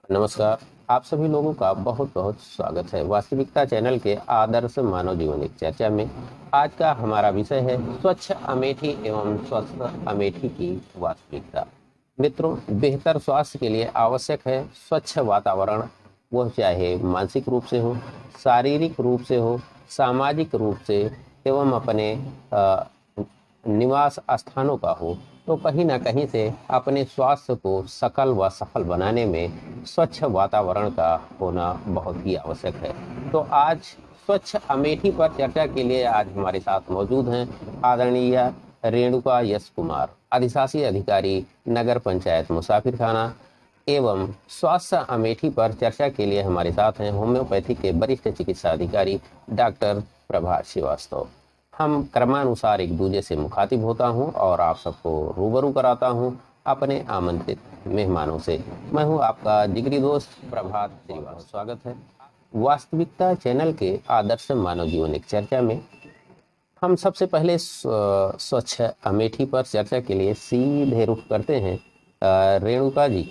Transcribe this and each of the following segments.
नमस्कार। आप सभी लोगों का बहुत बहुत स्वागत है वास्तविकता चैनल के आदर्श मानव जीवन एक चर्चा में। आज का हमारा विषय है स्वच्छ अमेठी एवं स्वस्थ अमेठी की वास्तविकता। मित्रों, बेहतर स्वास्थ्य के लिए आवश्यक है स्वच्छ वातावरण। वह चाहे मानसिक रूप से हो, शारीरिक रूप से हो, सामाजिक रूप से एवं अपने निवास स्थानों का हो। तो कहीं ना कहीं से अपने स्वास्थ्य को सकल व सफल बनाने में स्वच्छ वातावरण का होना बहुत ही आवश्यक है। तो आज स्वच्छ अमेठी पर चर्चा के लिए आज हमारे साथ मौजूद हैं आदरणीय रेणुका यश कुमार, अधिशासी अधिकारी नगर पंचायत मुसाफिरखाना एवं स्वास्थ्य अमेठी पर चर्चा के लिए हमारे साथ हैं होम्योपैथी के वरिष्ठ चिकित्सा अधिकारी डॉक्टर प्रभा श्रीवास्तव। हम क्रमानुसार एक दूसरे से मुखातिब होता हूं और आप सबको रूबरू कराता हूं अपने आमंत्रित मेहमानों से। मैं हूं आपका जिगरी दोस्त प्रभात श्रीवास्तव। स्वागत है वास्तविकता चैनल के आदर्श मानव जीवन एक चर्चा में। हम सबसे पहले स्वच्छ अमेठी पर चर्चा के लिए सीधे रुख करते हैं रेणुका जी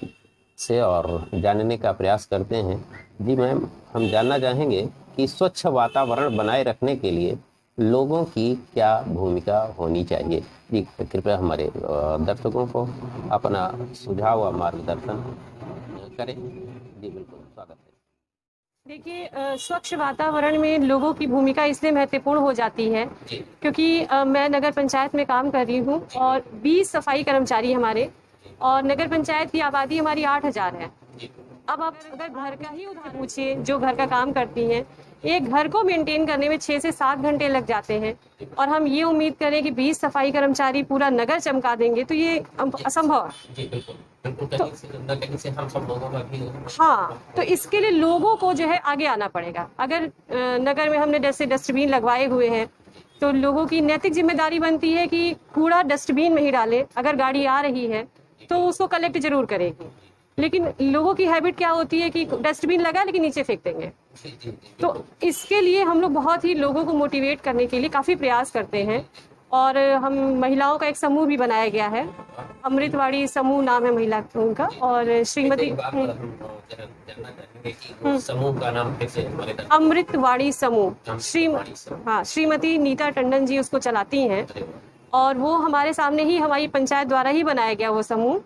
से और जानने का प्रयास करते हैं। जी मैम, हम जानना चाहेंगे कि स्वच्छ वातावरण बनाए रखने के लिए लोगों की क्या भूमिका होनी चाहिए। जी कृपया हमारे दर्शकों को अपना सुझाव व मार्गदर्शन करें। जी बिल्कुल, स्वागत है। देखिए, स्वच्छ वातावरण में लोगों की भूमिका इसलिए महत्वपूर्ण हो जाती है क्योंकि मैं नगर पंचायत में काम कर रही हूँ और 20 सफाई कर्मचारी हमारे, और नगर पंचायत की आबादी हमारी 8,000 है। अब आप अगर घर का ही उदाहरण पूछिए, जो घर का काम करती हैं, एक घर को मेंटेन करने में 6 से 7 घंटे लग जाते हैं, और हम ये उम्मीद करें कि 20 सफाई कर्मचारी पूरा नगर चमका देंगे तो ये असंभव है। जी बिल्कुल बिल्कुल, कहीं से हम सब लोगों का भी। हाँ, तो इसके लिए लोगों को जो है आगे आना पड़ेगा। अगर नगर में हमने जैसे डस्टबिन लगवाए हुए हैं तो लोगों की नैतिक जिम्मेदारी बनती है कि कूड़ा डस्टबिन में ही डालें। अगर गाड़ी आ रही है तो उसको कलेक्ट जरूर करेगी, लेकिन लोगों की हैबिट क्या होती है कि डस्टबिन लगा लेकिन नीचे फेंक देंगे। तो इसके लिए हम लोग बहुत ही लोगों को मोटिवेट करने के लिए काफ़ी प्रयास करते हैं, और हम महिलाओं का एक समूह भी बनाया गया है। अमृतवाड़ी समूह नाम है महिला उनका, और श्रीमती समूह का नाम कैसे? अमृतवाड़ी समूह श्रीमती नीता टंडन जी उसको चलाती हैं, और वो हमारे सामने ही हमारी पंचायत द्वारा ही बनाया गया वो समूह।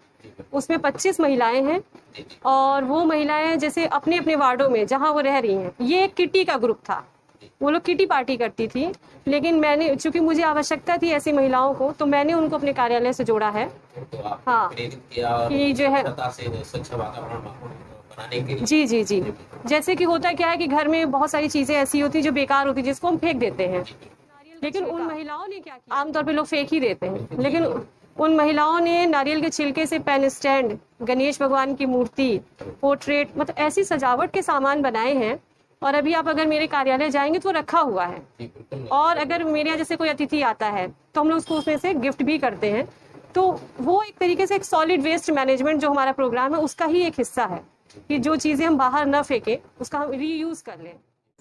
उसमें 25 महिलाएं हैं, और वो महिलाएं जैसे अपने अपने वार्डों में जहां वो रह रही हैं, ये एक किटी का ग्रुप था। वो लोग किटी पार्टी करती थी, लेकिन मैंने, चूंकि मुझे आवश्यकता थी ऐसी महिलाओं को, तो मैंने उनको अपने कार्यालय से जोड़ा है। हाँ, कि जो है जी जी जी, जैसे कि होता क्या है कि घर में बहुत सारी चीजें ऐसी होती जो बेकार होती, जिसको हम फेंक देते हैं, लेकिन उन महिलाओं ने क्या किया, आमतौर पे लोग फेंक ही देते हैं, लेकिन उन महिलाओं ने नारियल के छिलके से पेन स्टैंड, गणेश भगवान की मूर्ति, पोर्ट्रेट, मतलब ऐसी सजावट के सामान बनाए हैं। और अभी आप अगर मेरे कार्यालय जाएंगे तो वो रखा हुआ है, और अगर मेरे यहाँ जैसे कोई अतिथि आता है तो हम लोग उसको उसमें से गिफ्ट भी करते हैं। तो वो एक तरीके से एक सॉलिड वेस्ट मैनेजमेंट जो हमारा प्रोग्राम है उसका ही एक हिस्सा है, कि जो चीज़ें हम बाहर न फेंकें उसका हम रीयूज कर लें।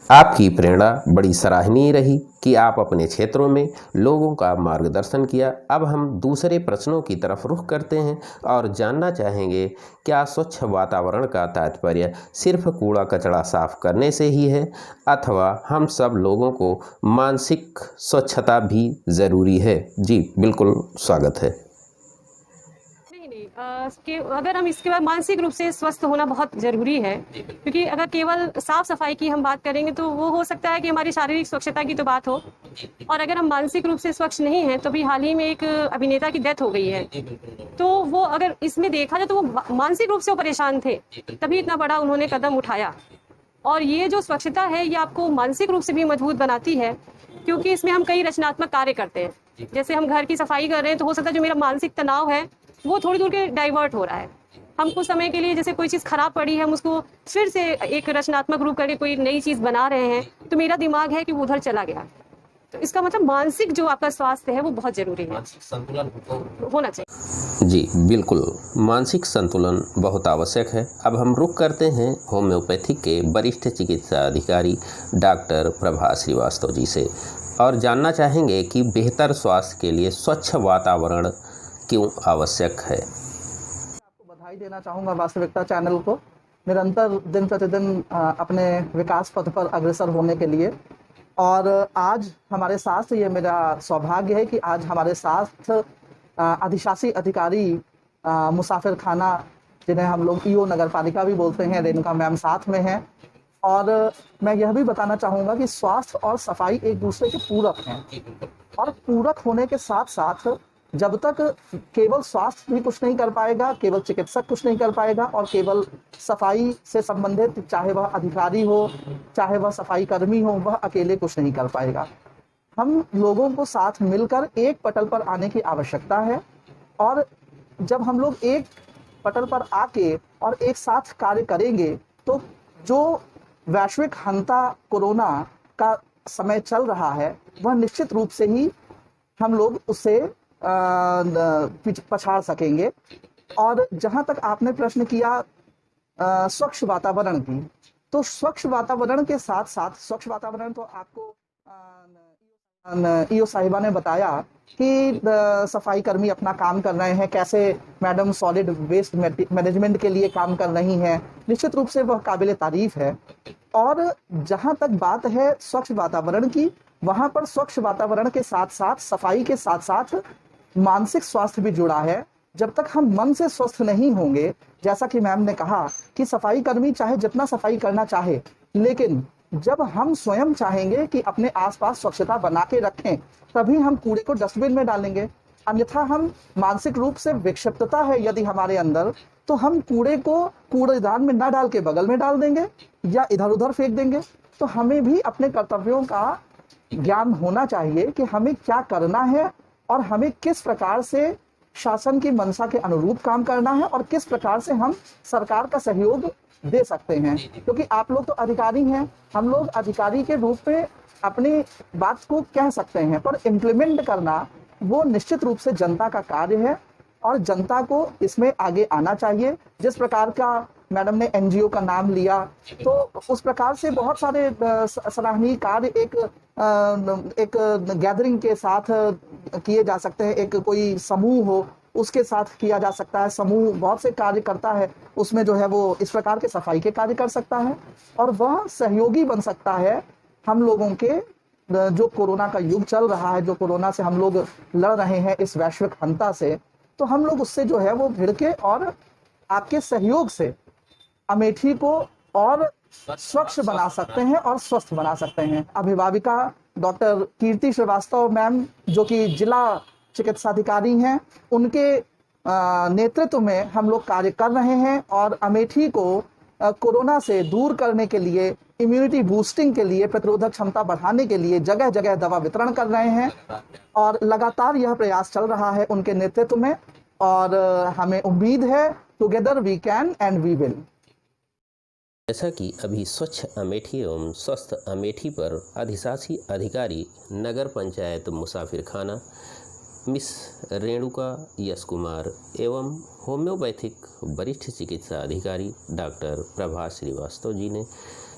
आपकी प्रेरणा बड़ी सराहनीय रही कि आप अपने क्षेत्रों में लोगों का मार्गदर्शन किया। अब हम दूसरे प्रश्नों की तरफ रुख करते हैं और जानना चाहेंगे, क्या स्वच्छ वातावरण का तात्पर्य सिर्फ कूड़ा कचरा साफ करने से ही है, अथवा हम सब लोगों को मानसिक स्वच्छता भी ज़रूरी है? जी बिल्कुल, स्वागत है। कि अगर हम इसके बाद मानसिक रूप से स्वस्थ होना बहुत ज़रूरी है, क्योंकि अगर केवल साफ सफाई की हम बात करेंगे तो वो हो सकता है कि हमारी शारीरिक स्वच्छता की तो बात हो, और अगर हम मानसिक रूप से स्वच्छ नहीं हैं तो भी हाल ही में एक अभिनेता की डेथ हो गई है, तो वो अगर इसमें देखा जाए तो वो मानसिक रूप से वो परेशान थे, तभी इतना बड़ा उन्होंने कदम उठाया। और ये जो स्वच्छता है ये आपको मानसिक रूप से भी मजबूत बनाती है, क्योंकि इसमें हम कई रचनात्मक कार्य करते हैं। जैसे हम घर की सफाई कर रहे हैं तो हो सकता है जो मेरा मानसिक तनाव है वो थोड़ी दूर के डाइवर्ट हो रहा है। हम कुछ समय के लिए, जैसे कोई चीज़ खराब पड़ी है, हम उसको फिर से एक रचनात्मक रूप करके कोई नई चीज़ बना रहे हैं, तो मेरा दिमाग है कि वो उधर चला गया। तो इसका मतलब मानसिक जो आपका स्वास्थ्य है वो बहुत जरूरी है, मानसिक संतुलन होना चाहिए। जी बिल्कुल, मानसिक संतुलन बहुत आवश्यक है। अब हम रुख करते हैं होम्योपैथी के वरिष्ठ चिकित्सा अधिकारी डॉक्टर प्रभा श्रीवास्तव जी से और जानना चाहेंगे कि बेहतर स्वास्थ्य के लिए स्वच्छ वातावरण क्यों आवश्यक है। आपको बधाई देना चाहूँगा वास्तविकता चैनल को निरंतर दिन प्रतिदिन अपने विकास पथ पर अग्रसर होने के लिए। और आज हमारे साथ, ये मेरा सौभाग्य है कि आज हमारे साथ अधिशासी अधिकारी मुसाफिर खाना, जिन्हें हम लोग ईओ नगर पालिका भी बोलते हैं, रेणुका मैम साथ में हैं। और मैं यह भी बताना चाहूँगा कि स्वास्थ्य और सफाई एक दूसरे के पूरक हैं, और पूरक होने के साथ साथ जब तक केवल स्वास्थ्य भी कुछ नहीं कर पाएगा, केवल चिकित्सक कुछ नहीं कर पाएगा, और केवल सफाई से संबंधित चाहे वह अधिकारी हो, चाहे वह सफाई कर्मी हो, वह अकेले कुछ नहीं कर पाएगा। हम लोगों को साथ मिलकर एक पटल पर आने की आवश्यकता है। और जब हम लोग एक पटल पर आके और एक साथ कार्य करेंगे तो जो वैश्विक हंता कोरोना का समय चल रहा है, वह निश्चित रूप से ही हम लोग उससे पछाड़ सकेंगे। और जहां तक आपने प्रश्न किया स्वच्छ वातावरण की, तो स्वच्छ वातावरण के साथ साथ स्वच्छ वातावरण तो आपको ईओ साहिबा ने बताया कि सफाई कर्मी अपना काम कर रहे हैं, कैसे मैडम सॉलिड वेस्ट मैनेजमेंट के लिए काम कर रही हैं, निश्चित रूप से वह काबिल तारीफ है। और जहां तक बात है स्वच्छ वातावरण की, वहां पर स्वच्छ वातावरण के साथ साथ सफाई के साथ साथ मानसिक स्वास्थ्य भी जुड़ा है। जब तक हम मन से स्वस्थ नहीं होंगे, जैसा कि मैम ने कहा कि सफाई कर्मी चाहे जितना सफाई करना चाहे, लेकिन जब हम स्वयं चाहेंगे कि अपने आसपास स्वच्छता बना के रखें, तभी हम कूड़े को डस्टबिन में डालेंगे। अन्यथा हम मानसिक रूप से विक्षिप्तता है यदि हमारे अंदर, तो हम कूड़े को कूड़ेदान में ना डाल के बगल में डाल देंगे या इधर उधर फेंक देंगे। तो हमें भी अपने कर्तव्यों का ज्ञान होना चाहिए कि हमें क्या करना है और हमें किस प्रकार से शासन की मंशा के अनुरूप काम करना है और किस प्रकार से हम सरकार का सहयोग दे सकते हैं। क्योंकि आप लोग तो अधिकारी हैं, हम लोग अधिकारी के रूप में अपनी बात को कह सकते हैं, पर इम्प्लीमेंट करना वो निश्चित रूप से जनता का कार्य है और जनता को इसमें आगे आना चाहिए। जिस प्रकार का मैडम ने एनजीओ का नाम लिया, तो उस प्रकार से बहुत सारे सराहनीय कार्य एक गैदरिंग के साथ किए जा सकते हैं। एक कोई समूह हो, उसके साथ किया जा सकता है। समूह बहुत से कार्य करता है, उसमें जो है वो इस प्रकार के सफाई के कार्य कर सकता है और वह सहयोगी बन सकता है हम लोगों के। जो कोरोना का युग चल रहा है, जो कोरोना से हम लोग लड़ रहे हैं इस वैश्विक हंता से, तो हम लोग उससे जो है वो भिड़ के और आपके सहयोग से अमेठी को और स्वच्छ बना सकते हैं और स्वस्थ बना सकते हैं। अभिभाविका डॉक्टर कीर्ति श्रीवास्तव मैम, जो कि जिला चिकित्साधिकारी हैं, उनके नेतृत्व में हम लोग कार्य कर रहे हैं और अमेठी को कोरोना से दूर करने के लिए, इम्यूनिटी बूस्टिंग के लिए, प्रतिरोधक क्षमता बढ़ाने के लिए जगह जगह दवा वितरण कर रहे हैं और लगातार यह प्रयास चल रहा है उनके नेतृत्व में। और हमें उम्मीद है together we can and we will. जैसा कि अभी स्वच्छ अमेठी एवं स्वस्थ अमेठी पर अधिशासी अधिकारी नगर पंचायत मुसाफिर खाना मिस रेणुका यश कुमार एवं होम्योपैथिक वरिष्ठ चिकित्सा अधिकारी डॉक्टर प्रभा श्रीवास्तव जी ने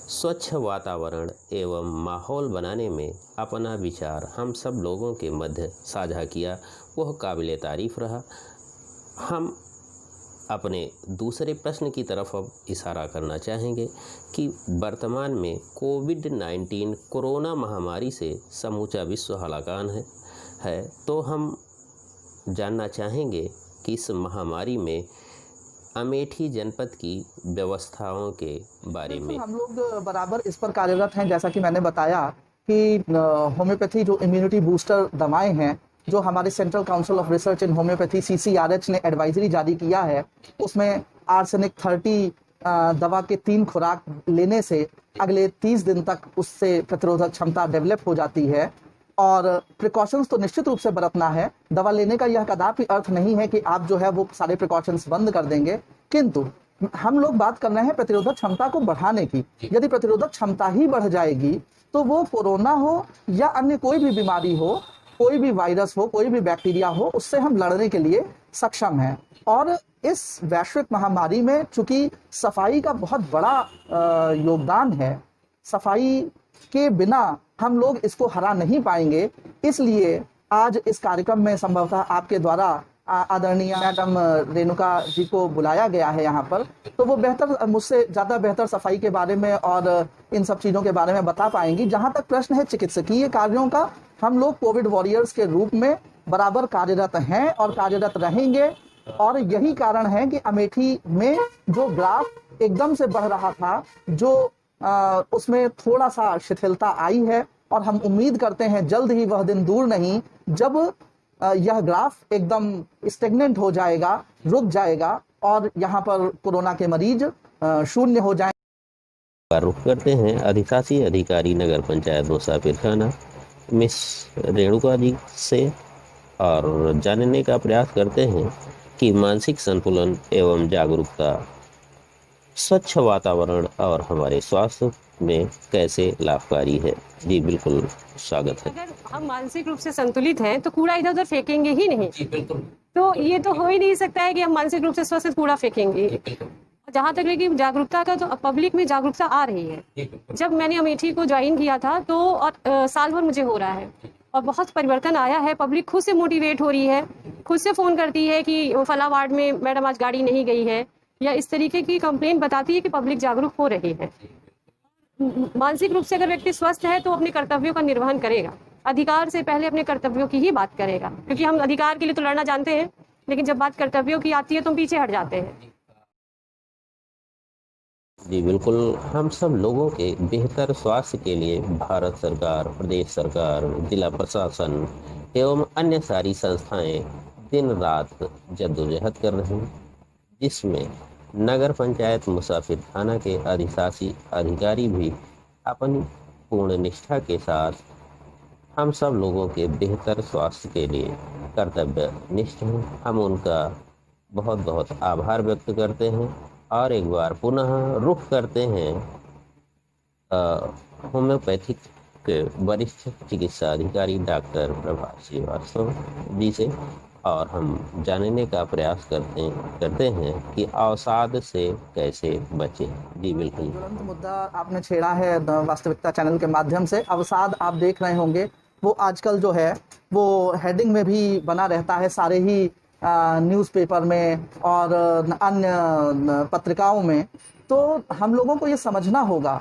स्वच्छ वातावरण एवं माहौल बनाने में अपना विचार हम सब लोगों के मध्य साझा किया, वह काबिल तारीफ रहा। हम अपने दूसरे प्रश्न की तरफ अब इशारा करना चाहेंगे कि वर्तमान में कोविड-19 कोरोना महामारी से समूचा विश्व हलाकान है। तो हम जानना चाहेंगे कि इस महामारी में अमेठी जनपद की व्यवस्थाओं के बारे में। हम लोग बराबर इस पर कार्यरत हैं। जैसा कि मैंने बताया कि होम्योपैथी जो इम्यूनिटी बूस्टर दवाएं हैं, जो हमारे central council of research in homeopathy CCRH ने एडवाइजरी जारी किया है, उसमें आर्सेनिक 30 दवा के 3 खुराक लेने से अगले 30 दिन तक उससे प्रतिरोधक क्षमता डेवलप हो जाती है। और प्रिकॉशंस तो निश्चित रूप से बरतना है। दवा लेने का यह कदापि अर्थ नहीं है कि आप जो है वो सारे प्रिकॉशंस बंद कर देंगे, किंतु हम लोग बात कर रहे हैं प्रतिरोधक क्षमता को बढ़ाने की। यदि प्रतिरोधक क्षमता ही बढ़ जाएगी तो वो कोरोना हो या अन्य कोई भी बीमारी हो, कोई भी वायरस हो, कोई भी बैक्टीरिया हो, उससे हम लड़ने के लिए सक्षम हैं। और इस वैश्विक महामारी में चूंकि सफाई का बहुत बड़ा योगदान है, सफाई के बिना हम लोग इसको हरा नहीं पाएंगे, इसलिए आज इस कार्यक्रम में संभवतः आपके द्वारा आदरणीय मैडम रेणुका जी को बुलाया गया है यहाँ पर, तो वो बेहतर, मुझसे ज़्यादा बेहतर सफाई के बारे में और इन सब चीज़ों के बारे में बता पाएंगी। जहाँ तक प्रश्न है चिकित्सकीय कार्यों का, हम लोग कोविड वॉरियर्स के रूप में बराबर कार्यरत हैं और कार्यरत रहेंगे। और यही कारण है कि अमेठी में जो ग्राफ एकदम से बढ़ रहा था, जो उसमें थोड़ा सा शिथिलता आई है, और हम उम्मीद करते हैं जल्द ही वह दिन दूर नहीं जब यह ग्राफ एकदम स्टेगनेंट हो जाएगा, रुक जाएगा और यहाँ पर कोरोना के मरीज शून्य हो जाएंगे। रुख करते हैं अधिशासी अधिकारी नगर पंचायत मुसाफिरखाना मिस रेणुका जी से और जानने का प्रयास करते हैं कि मानसिक संतुलन एवं जागरूकता स्वच्छ वातावरण और हमारे स्वास्थ्य में कैसे लाभकारी है। जी बिल्कुल, स्वागत है। अगर हम मानसिक रूप से संतुलित हैं तो कूड़ा इधर उधर फेंकेंगे ही नहीं। जी बिल्कुल। तो ये तो हो ही नहीं सकता है कि हम मानसिक रूप से स्वस्थ कूड़ा फेंकेंगे। जहाँ तक लेकिन जागरूकता का, तो पब्लिक में जागरूकता आ रही है। जब मैंने अमेठी को ज्वाइन किया था तो और साल भर मुझे हो रहा है और बहुत परिवर्तन आया है। पब्लिक खुद से मोटिवेट हो रही है, खुद से फ़ोन करती है कि फला वार्ड में मैडम आज गाड़ी नहीं गई है, या इस तरीके की कंप्लेंट बताती है कि पब्लिक जागरूक हो रही है। मानसिक रूप से अगर व्यक्ति स्वस्थ है तो अपने कर्तव्यों का निर्वहन करेगा, अधिकार से पहले अपने कर्तव्यों की ही बात करेगा, क्योंकि हम अधिकार के लिए तो लड़ना जानते हैं, लेकिन जब बात कर्तव्यों की आती है तो हम पीछे हट जाते हैं। जी बिल्कुल, हम सब लोगों के बेहतर स्वास्थ्य के लिए भारत सरकार, प्रदेश सरकार, जिला प्रशासन एवं अन्य सारी संस्थाएं दिन रात जद्दोजहद कर रही हैं, जिसमें नगर पंचायत मुसाफिरखाना के अधिशासी अधिकारी भी अपनी पूर्ण निष्ठा के साथ हम सब लोगों के बेहतर स्वास्थ्य के लिए कर्तव्य निष्ठ हैं। हम उनका बहुत बहुत आभार व्यक्त करते हैं और एक बार पुनः रुख करते हैं होम्योपैथिक के वरिष्ठ चिकित्सा अधिकारी डॉक्टर प्रभात श्रीवास्तव जी से, और हम जानने का प्रयास करते हैं कि अवसाद से कैसे बचें। जी बिल्कुल, तुरंत मुद्दा आपने छेड़ा है वास्तविकता चैनल के माध्यम से। अवसाद आप देख रहे होंगे, वो आजकल जो है वो हेडिंग में भी बना रहता है सारे ही न्यूज़पेपर में और अन्य पत्रिकाओं में। तो हम लोगों को ये समझना होगा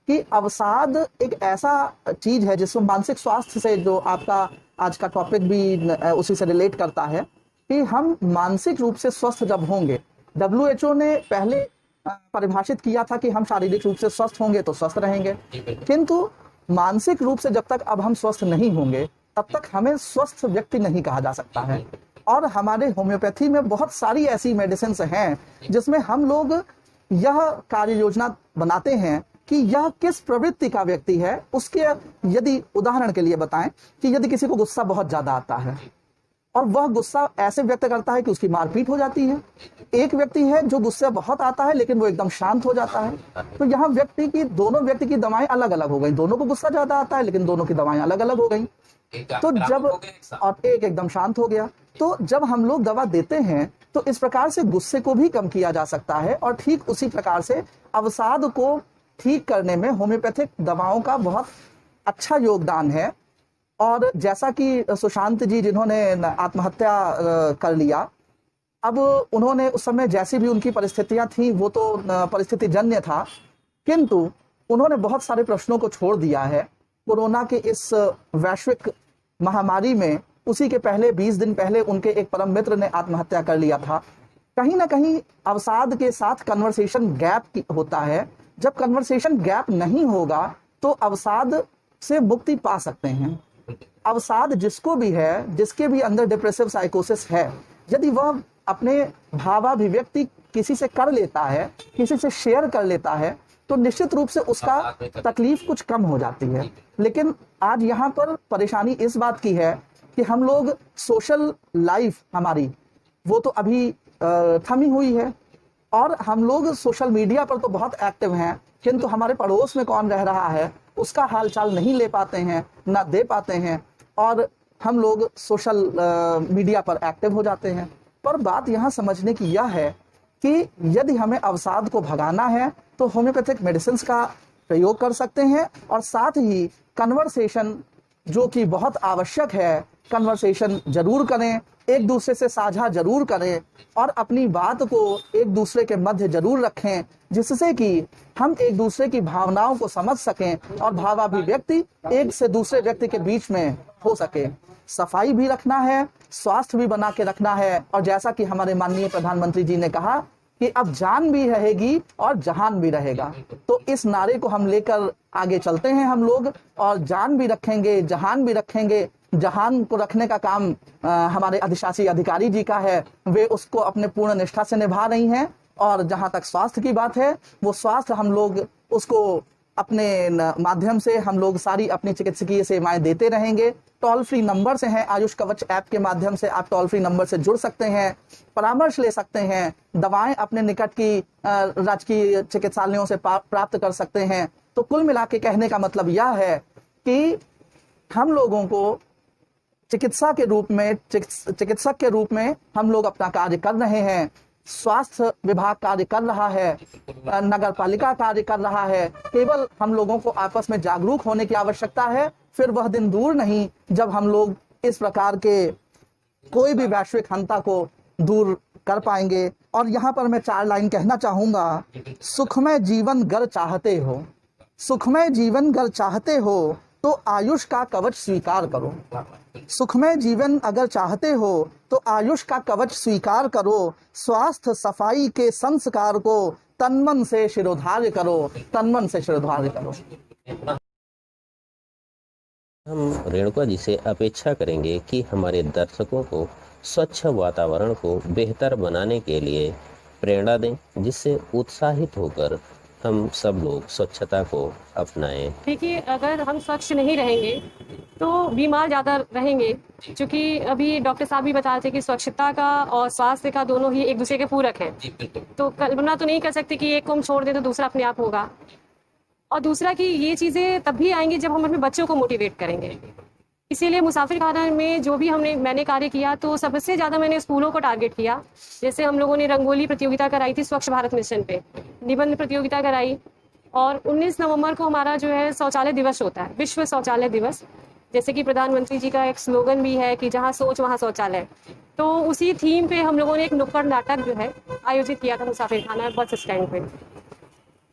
कि अवसाद एक ऐसा चीज़ है जिसको मानसिक स्वास्थ्य से, जो आपका आज का टॉपिक भी उसी से रिलेट करता है, कि हम मानसिक रूप से स्वस्थ जब होंगे, WHO ने पहले परिभाषित किया था कि हम शारीरिक रूप से स्वस्थ होंगे तो स्वस्थ रहेंगे, किंतु मानसिक रूप से जब तक अब हम स्वस्थ नहीं होंगे तब तक हमें स्वस्थ व्यक्ति नहीं कहा जा सकता है। और हमारे होम्योपैथी में बहुत सारी ऐसी मेडिसिन हैं जिसमें हम लोग यह कार्य योजना बनाते हैं कि यह किस प्रवृत्ति का व्यक्ति है। उसके यदि उदाहरण के लिए बताएं कि यदि किसी को गुस्सा बहुत ज्यादा आता है और वह गुस्सा ऐसे व्यक्त करता है कि उसकी मारपीट हो जाती है, एक व्यक्ति है जो गुस्सा बहुत आता है लेकिन वो एकदम शांत हो जाता है, तो यहाँ दोनों व्यक्ति की दवाएं अलग अलग हो गई। दोनों को गुस्सा ज्यादा आता है लेकिन दोनों की दवाएं अलग अलग हो गई। तो जब और एक एकदम शांत हो गया, तो जब हम लोग दवा देते हैं तो इस प्रकार से गुस्से को भी कम किया जा सकता है। और ठीक उसी प्रकार से अवसाद को ठीक करने में होम्योपैथिक दवाओं का बहुत अच्छा योगदान है। और जैसा कि सुशांत जी जिन्होंने आत्महत्या कर लिया, अब उन्होंने उस समय जैसी भी उनकी परिस्थितियां थी वो तो परिस्थिति जन्य था, किंतु उन्होंने बहुत सारे प्रश्नों को छोड़ दिया है। कोरोना के इस वैश्विक महामारी में उसी के पहले 20 दिन पहले उनके एक परम मित्र ने आत्महत्या कर लिया था। कहीं ना कहीं अवसाद के साथ कन्वर्सेशन गैप होता है। जब कन्वर्सेशन गैप नहीं होगा तो अवसाद से मुक्ति पा सकते हैं। अवसाद जिसको भी है, जिसके भी अंदर डिप्रेसिव साइकोसिस है, यदि वह अपने भावाभिव्यक्ति किसी से कर लेता है, किसी से शेयर कर लेता है, तो निश्चित रूप से उसका तकलीफ कुछ कम हो जाती है। लेकिन आज यहाँ पर परेशानी इस बात की है कि हम लोग सोशल लाइफ हमारी वो तो अभी थमी हुई है और हम लोग सोशल मीडिया पर तो बहुत एक्टिव हैं, किंतु हमारे पड़ोस में कौन रह रहा है उसका हालचाल नहीं ले पाते हैं, ना दे पाते हैं, और हम लोग सोशल मीडिया पर एक्टिव हो जाते हैं। पर बात यहाँ समझने की यह है कि यदि हमें अवसाद को भगाना है तो होम्योपैथिक मेडिसिन का प्रयोग कर सकते हैं, और साथ ही कन्वर्सेशन जो कि बहुत आवश्यक है, कन्वर्सेशन जरूर करें। एक दूसरे से साझा जरूर करें और अपनी बात को एक दूसरे के मध्य जरूर रखें, जिससे कि हम एक दूसरे की भावनाओं को समझ सकें और भावाभिव्यक्ति एक से दूसरे व्यक्ति के बीच में हो सके। सफाई भी रखना है, स्वास्थ्य भी बना के रखना है, और जैसा कि हमारे माननीय प्रधानमंत्री जी ने कहा कि अब जान भी रहेगी और जहान भी रहेगा, तो इस नारे को हम लेकर आगे चलते हैं हम लोग, और जान भी रखेंगे, जहान भी रखेंगे। जहान को रखने का काम हमारे अधिशासी अधिकारी जी का है, वे उसको अपने पूर्ण निष्ठा से निभा रही हैं। और जहां तक स्वास्थ्य की बात है, वो स्वास्थ्य हम लोग उसको अपने माध्यम से हम लोग सारी अपनी चिकित्सकीय सेवाएं देते रहेंगे। टोल फ्री नंबर से हैं, आयुष कवच ऐप के माध्यम से आप टोल फ्री नंबर से जुड़ सकते हैं, परामर्श ले सकते हैं, दवाएं अपने निकट की राजकीय चिकित्सालयों से प्राप्त कर सकते हैं। तो कुल मिला के कहने का मतलब यह है कि हम लोगों को चिकित्सा के रूप में, चिकित्सक के रूप में हम लोग अपना कार्य कर रहे हैं। स्वास्थ्य विभाग कार्य कर रहा है, नगर पालिका कार्य कर रहा है। केवल हम लोगों को आपस में जागरूक होने की आवश्यकता है। फिर वह दिन दूर नहीं जब हम लोग इस प्रकार के कोई भी वैश्विक हंता को दूर कर पाएंगे। और यहाँ पर मैं 4 लाइन कहना चाहूंगा। सुखमय जीवन गर चाहते हो, सुखमय जीवन गर चाहते हो तो आयुष का कवच स्वीकार करो। सुखमय जीवन अगर चाहते हो तो आयुष का कवच स्वीकार करो। स्वास्थ्य सफाई के संस्कार को तनमन से शिरोधार्य करो, तनमन से शिरोधार्य करो। हम रेणुका जी से अपेक्षा करेंगे कि हमारे दर्शकों को स्वच्छ वातावरण को बेहतर बनाने के लिए प्रेरणा दें, जिससे उत्साहित होकर हम सब लोग स्वच्छता को अपनाएं। देखिए, अगर हम स्वच्छ नहीं रहेंगे तो बीमार ज़्यादा रहेंगे, क्योंकि अभी डॉक्टर साहब भी बता रहे थे कि स्वच्छता का और स्वास्थ्य का दोनों ही एक दूसरे के पूरक हैं। तो कल्पना तो नहीं कर सकते कि एक को हम छोड़ दें तो दूसरा अपने आप होगा। और दूसरा कि ये चीज़ें तब भी आएंगी जब हम अपने बच्चों को मोटिवेट करेंगे। इसीलिए मुसाफिर खाना में जो भी मैंने कार्य किया, तो सबसे ज़्यादा मैंने स्कूलों को टारगेट किया। जैसे हम लोगों ने रंगोली प्रतियोगिता कराई थी स्वच्छ भारत मिशन पे, निबंध प्रतियोगिता कराई, और 19 नवंबर को हमारा जो है शौचालय दिवस होता है, विश्व शौचालय दिवस। जैसे कि प्रधानमंत्री जी का एक स्लोगन भी है कि जहाँ सोच वहाँ शौचालय। तो उसी थीम पे हम लोगों ने एक नुक्कड़ नाटक जो है आयोजित किया था मुसाफिर खाना बस स्टैंड पे।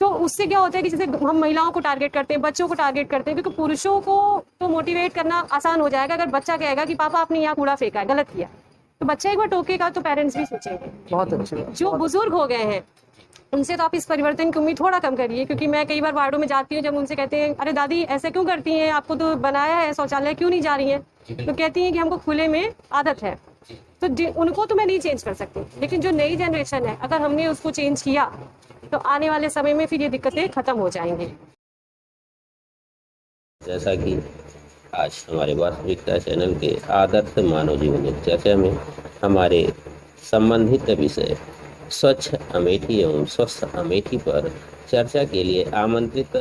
तो उससे क्या होता है कि जैसे हम महिलाओं को टारगेट करते हैं, बच्चों को टारगेट करते हैं, क्योंकि पुरुषों को तो मोटिवेट करना आसान हो जाएगा। अगर बच्चा कहेगा कि पापा आपने यहाँ कूड़ा फेंका है, गलत किया, तो बच्चा एक बार टोकेगा तो पेरेंट्स भी सोचेंगे। बहुत अच्छी बात। जो बुजुर्ग हो गए हैं उनसे तो आप इस परिवर्तन की उम्मीद थोड़ा कम करिए, क्योंकि मैं कई बार वार्डों में जाती हूँ, जब उनसे कहते हैं अरे दादी ऐसे क्यों करती हैं, आपको तो बनाया है शौचालय, क्यों नहीं जा रही हैं, तो कहती हैं कि हमको खुले में आदत है। तो उनको तो मैं नहीं चेंज कर सकती, लेकिन जो नई जनरेशन है, अगर हमने उसको चेंज किया तो आने वाले समय में फिर ये दिक्कतें खत्म हो जाएंगी। जैसा कि आज हमारे वास्तविकता चैनल के आदर्श मानव जीवन चर्चा में हमारे संबंधित विषय स्वच्छ अमेठी एवं स्वस्थ अमेठी पर चर्चा के लिए आमंत्रित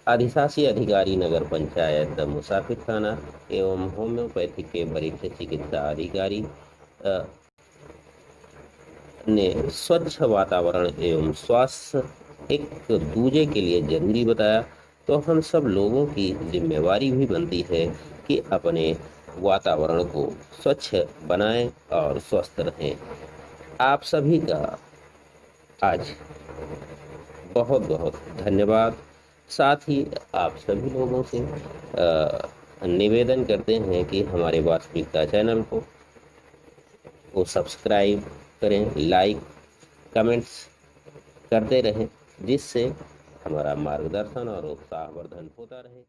अधिशासी अधिकारी नगर पंचायत मुसाफिर खाना एवं होम्योपैथी के वरिष्ठ चिकित्सा अधिकारी ने स्वच्छ वातावरण एवं स्वास्थ्य एक दूजे के लिए जरूरी बताया, तो हम सब लोगों की जिम्मेवारी भी बनती है कि अपने वातावरण को स्वच्छ बनाएं और स्वस्थ रहें। आप सभी का आज बहुत बहुत धन्यवाद। साथ ही आप सभी लोगों से निवेदन करते हैं कि हमारे वास्तविकता चैनल को सब्सक्राइब करें, लाइक कमेंट्स करते रहें, जिससे हमारा मार्गदर्शन और उत्साहवर्धन होता रहे।